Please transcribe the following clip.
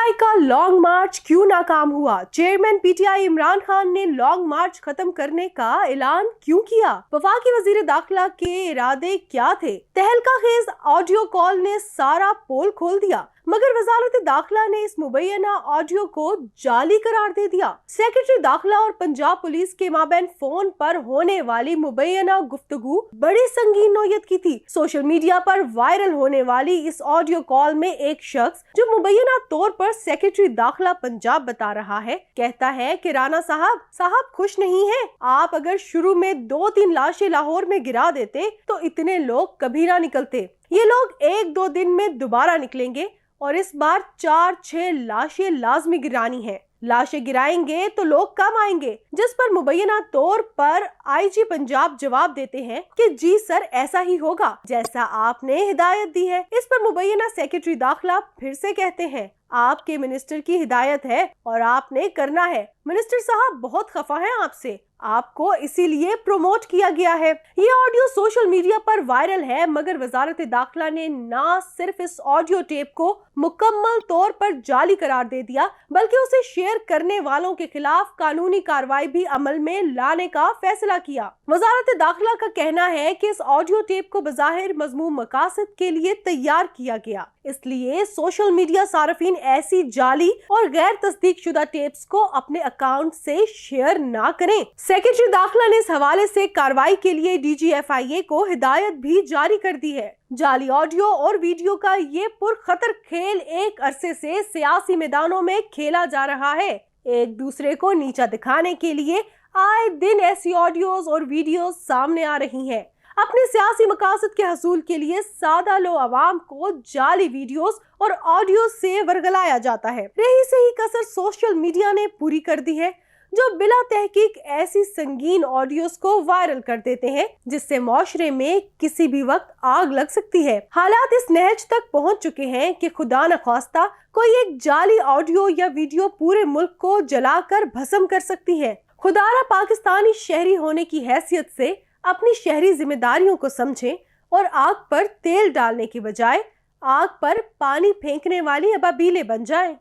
PTI का long मार्च क्यों नाकाम हुआ? चेयरमैन पीटीआई इमरान खान ने लॉन्ग मार्च खत्म करने का ऐलान क्यों किया? वफाकी वजीर दाखिला के इरादे क्या थे? तहलका खेज ऑडियो कॉल ने सारा पोल खोल दिया, मगर वजारत दाखिला ने इस मुबैना ऑडियो को जाली करार दे दिया। सेक्रेटरी दाखिला और पंजाब पुलिस के माबैन फोन पर होने वाली मुबैना गुफ्तगू बड़ी संगीन नौयत की थी। सोशल मीडिया पर वायरल होने वाली इस ऑडियो कॉल में एक शख्स जो मुबैना तौर पर सेक्रेटरी दाखिला पंजाब बता रहा है, कहता है कि राणा साहब खुश नहीं है। आप अगर शुरू में 2-3 लाशें लाहौर में गिरा देते तो इतने लोग कभी ना निकलते। ये लोग 1-2 दिन में दोबारा निकलेंगे और इस बार 4-6 लाशें लाजमी गिरानी है। लाशें गिराएंगे तो लोग कम आएंगे। जिस पर मुबैना तौर पर आईजी पंजाब जवाब देते हैं कि जी सर, ऐसा ही होगा जैसा आपने हिदायत दी है। इस पर मुबैना सेक्रेटरी दाखिला फिर से कहते हैं, आपके मिनिस्टर की हिदायत है और आपने करना है। मिनिस्टर साहब बहुत खफा हैं आपसे, आपको इसीलिए प्रमोट किया गया है। ये ऑडियो सोशल मीडिया पर वायरल है, मगर वजारत दाखिला ने ना सिर्फ इस ऑडियो टेप को मुकम्मल तौर पर जाली करार दे दिया, बल्कि उसे शेयर करने वालों के खिलाफ कानूनी कार्रवाई भी अमल में लाने का फैसला किया। वजारत दाखिला का कहना है कि इस ऑडियो टेप को बज़ाहिर मज़मूम मकासद के लिए तैयार किया गया, इसलिए सोशल मीडिया सार्फिन ऐसी जाली और गैर तस्दीक शुदा टेप्स को अपने अकाउंट से शेयर ना करें। सेक्रेटरी दाखिला ने इस हवाले से कार्रवाई के लिए DGFIA को हिदायत भी जारी कर दी है। जाली ऑडियो और वीडियो का ये पुरखतर खेल एक अरसे से सियासी मैदानों में खेला जा रहा है। एक दूसरे को नीचा दिखाने के लिए आए दिन ऐसी ऑडियोज और वीडियोज सामने आ रही हैं। अपने सियासी मकासद के हसूल के लिए सादा लो अवाम को जाली वीडियोस और ऑडियो से वरगलाया जाता है। रही सही कसर सोशल मीडिया ने पूरी कर दी है, जो बिला तहकीक ऐसी संगीन ऑडियोस को वायरल कर देते हैं जिससे माशरे में किसी भी वक्त आग लग सकती है। हालात इस नहज तक पहुंच चुके हैं कि खुदा न खास्ता कोई एक जाली ऑडियो या वीडियो पूरे मुल्क को जलाकर भस्म कर सकती है। खुदारा पाकिस्तानी शहरी होने की हैसियत से अपनी शहरी जिम्मेदारियों को समझें और आग पर तेल डालने की बजाय आग पर पानी फेंकने वाली अबाबीलें बन जाएं।